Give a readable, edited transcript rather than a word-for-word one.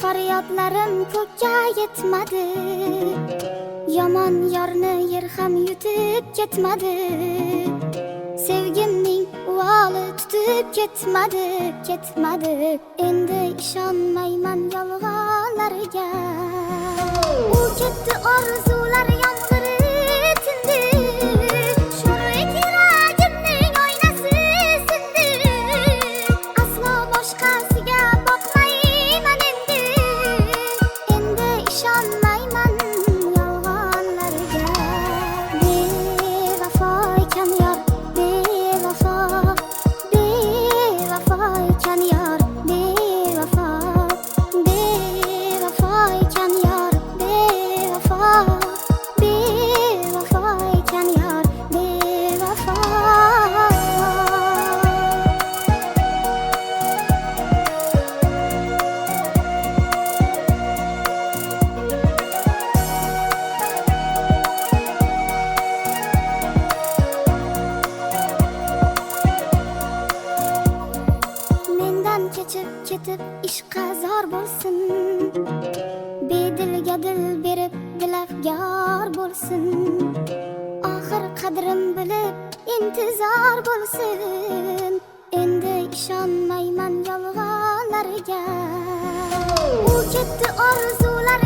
faryodlarim ko'kka yetmadi. Yomon yorni yer ham yutib ketmadi. Sevgimning uvoli tutib ketmadi. Endi ishonmayman yolg'onlarga. U ketdi, orzular yomg'iri tindi. Sho'rlik yuragimning oynasi sindi. Aslo boshqasiga boqmayman endi. Endi ishonmayman yolg'onlarga. Bevafo ekan yor, bevafo ekan yor, bevafo ekan yor, bevafo ekan yor, bevafo. Mendan kechib ketib ishqa zor bo'lsin. Bedilga dil berib dilafgor bo'lsin. Oxir qadrim bilib intizor bo'lsin. Endi ishonmayman yolg'onlarga. U ketdi, orzular